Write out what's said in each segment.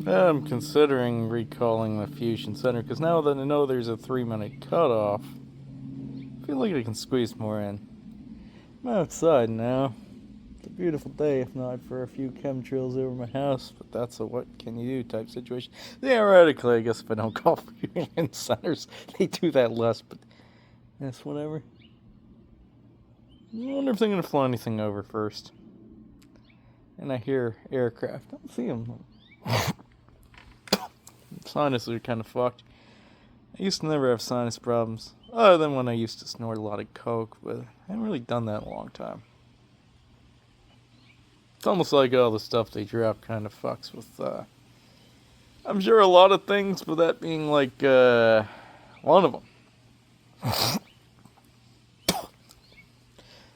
I'm considering recalling the Fusion Center, because now that I know there's a 3-minute cutoff, I feel like I can squeeze more in. I'm outside now. It's a beautiful day, if not for a few chemtrails over my house, but that's a what can you do type situation. Theoretically, I guess if I don't call Fusion Centers, they do that less, but that's whatever. I wonder if they're going to fly anything over first. And I hear aircraft. I don't see them. Sinuses are kind of fucked. I used to never have sinus problems, other than when I used to snort a lot of coke, but I haven't really done that in a long time. It's almost like all the stuff they drop kind of fucks with, I'm sure a lot of things, but that being like, one of them.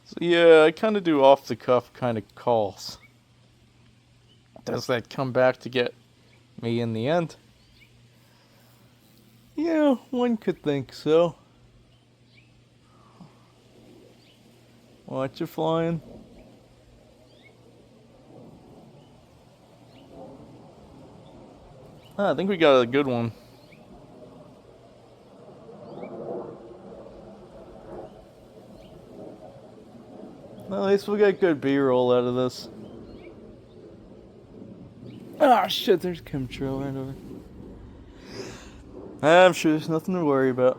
So yeah, I kind of do off-the-cuff kind of calls. Does that come back to get me in the end? Yeah, one could think so. Watch you flying. I think we got a good one. Well, at least we got good B-roll out of this. Ah, shit, there's chemtrail right over. I'm sure there's nothing to worry about.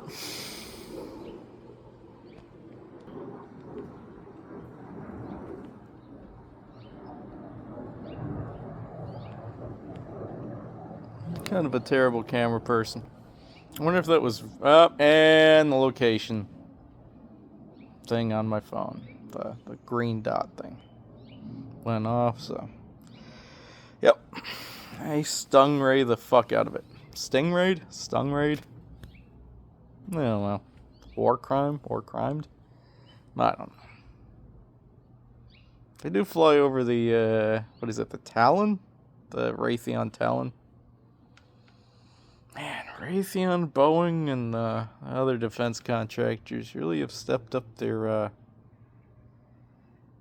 Kind of a terrible camera person. I wonder if that was up and the location thing on my phone. The green dot thing went off, so. Yep. I stingray the fuck out of it. Stingray? Stingray? I don't know. War crime? Or crimed? I don't know. They do fly over the, what is it, the Talon? The Raytheon Talon. Man, Raytheon, Boeing, and other defense contractors really have stepped up their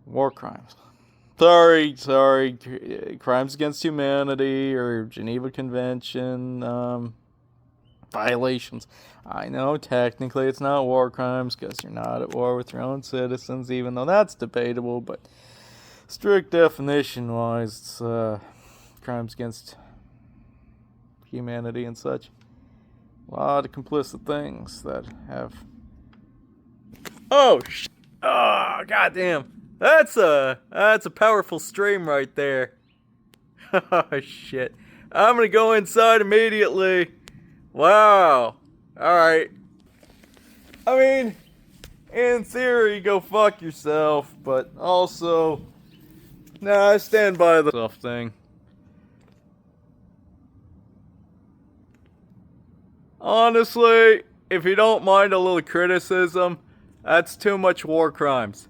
war crimes. Sorry, crimes against humanity or Geneva Convention violations. I know technically it's not war crimes because you're not at war with your own citizens, even though that's debatable, but strict definition-wise, it's crimes against humanity and such. A lot of complicit things that have... Oh, goddamn. That's a powerful stream right there. Oh, shit. I'm gonna go inside immediately. Wow. Alright. I mean, in theory, go fuck yourself, but also... Nah, I stand by the self thing. Honestly, if you don't mind a little criticism, that's too much war crimes.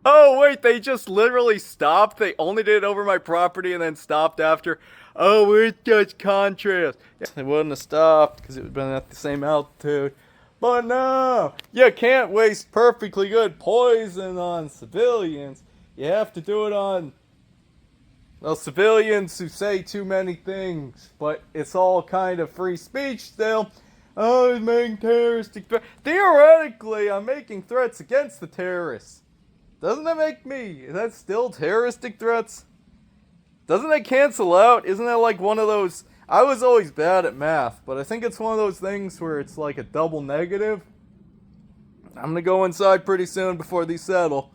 Oh, wait, they just literally stopped? They only did it over my property and then stopped after? Oh, we're just contrast. Yeah, they wouldn't have stopped because it would have been at the same altitude. But no, you can't waste perfectly good poison on civilians. You have to do it on, well, civilians who say too many things, but it's all kind of free speech still. Oh, he's making terroristic threats. Theoretically, I'm making threats against the terrorists. Doesn't that make me, is that still terroristic threats? Doesn't that cancel out? Isn't that like one of those, I was always bad at math, but I think it's one of those things where it's like a double negative. I'm gonna go inside pretty soon before these settle.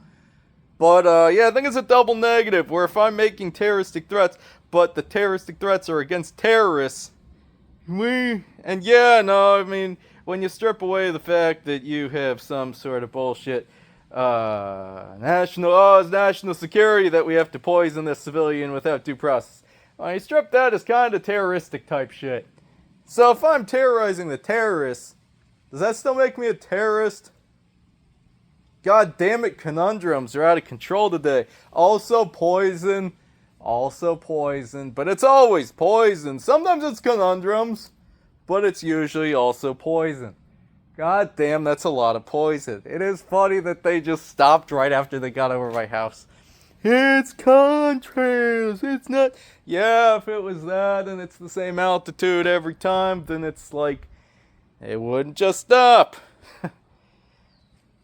But, yeah, I think it's a double negative, where if I'm making terroristic threats, but the terroristic threats are against terrorists, and yeah, no, I mean, when you strip away the fact that you have some sort of bullshit, it's national security that we have to poison this civilian without due process. When you strip that as kind of terroristic type shit. So if I'm terrorizing the terrorists, does that still make me a terrorist? God damn it, conundrums are out of control today. Also poison, but it's always poison. Sometimes it's conundrums, but it's usually also poison. God damn, that's a lot of poison. It is funny that they just stopped right after they got over my house. It's contrails. It's not. Yeah, if it was that and it's the same altitude every time, then it's like it wouldn't just stop.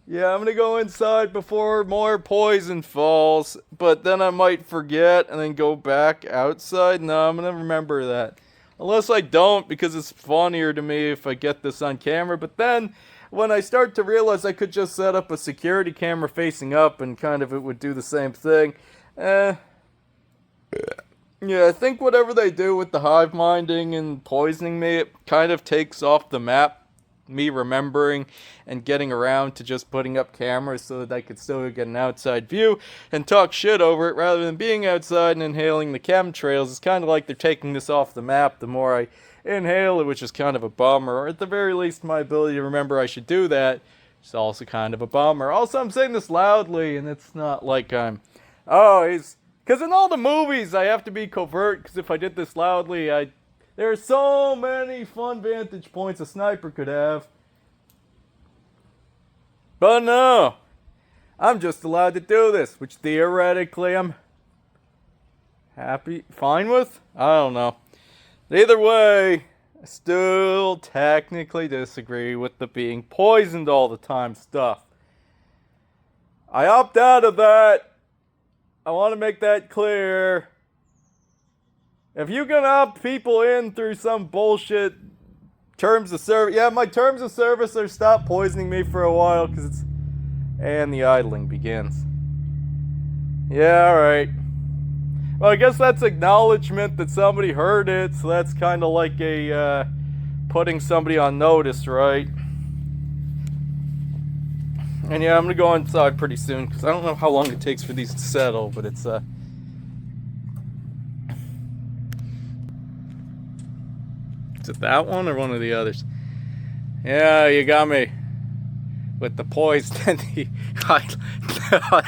Yeah, I'm gonna go inside before more poison falls, but then I might forget and then go back outside. No, I'm gonna remember that. Unless I don't, because it's funnier to me if I get this on camera. But then, when I start to realize I could just set up a security camera facing up and kind of it would do the same thing. Yeah, I think whatever they do with the hive minding and poisoning me, it kind of takes off the map. Me remembering and getting around to just putting up cameras so that I could still get an outside view and talk shit over it rather than being outside and inhaling the chemtrails. It's kind of like they're taking this off the map the more I inhale it, which is kind of a bummer. Or at the very least, my ability to remember I should do that is also kind of a bummer. Also, I'm saying this loudly, and it's not like I'm... Because in all the movies, I have to be covert, because if I did this loudly, there are so many fun vantage points a sniper could have. But no, I'm just allowed to do this, which theoretically I'm fine with? I don't know. Either way, I still technically disagree with the being poisoned all the time stuff. I opt out of that. I want to make that clear. If you can opt people in through some bullshit terms of service, yeah, my terms of service are stop poisoning me for a while because it's, and the idling begins. Yeah, alright. Well, I guess that's acknowledgement that somebody heard it, so that's kind of like a, putting somebody on notice, right? And yeah, I'm gonna go inside pretty soon because I don't know how long it takes for these to settle, but it's, is it that one or one of the others? Yeah, you got me. With the poison and the...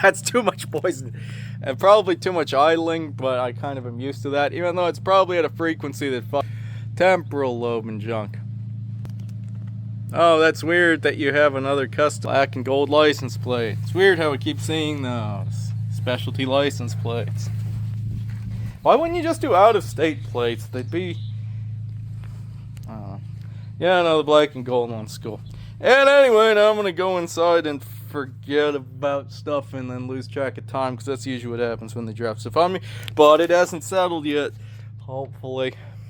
That's too much poison. And probably too much idling, but I kind of am used to that. Even though it's probably at a frequency that temporal lobe and junk. Oh, that's weird that you have another custom black and gold license plate. It's weird how we keep seeing those specialty license plates. Why wouldn't you just do out-of-state plates? They'd be... Yeah, no, the black and gold one's cool. And anyway, now I'm gonna go inside and forget about stuff and then lose track of time, because that's usually what happens when they drop stuff on me. But it hasn't settled yet, hopefully.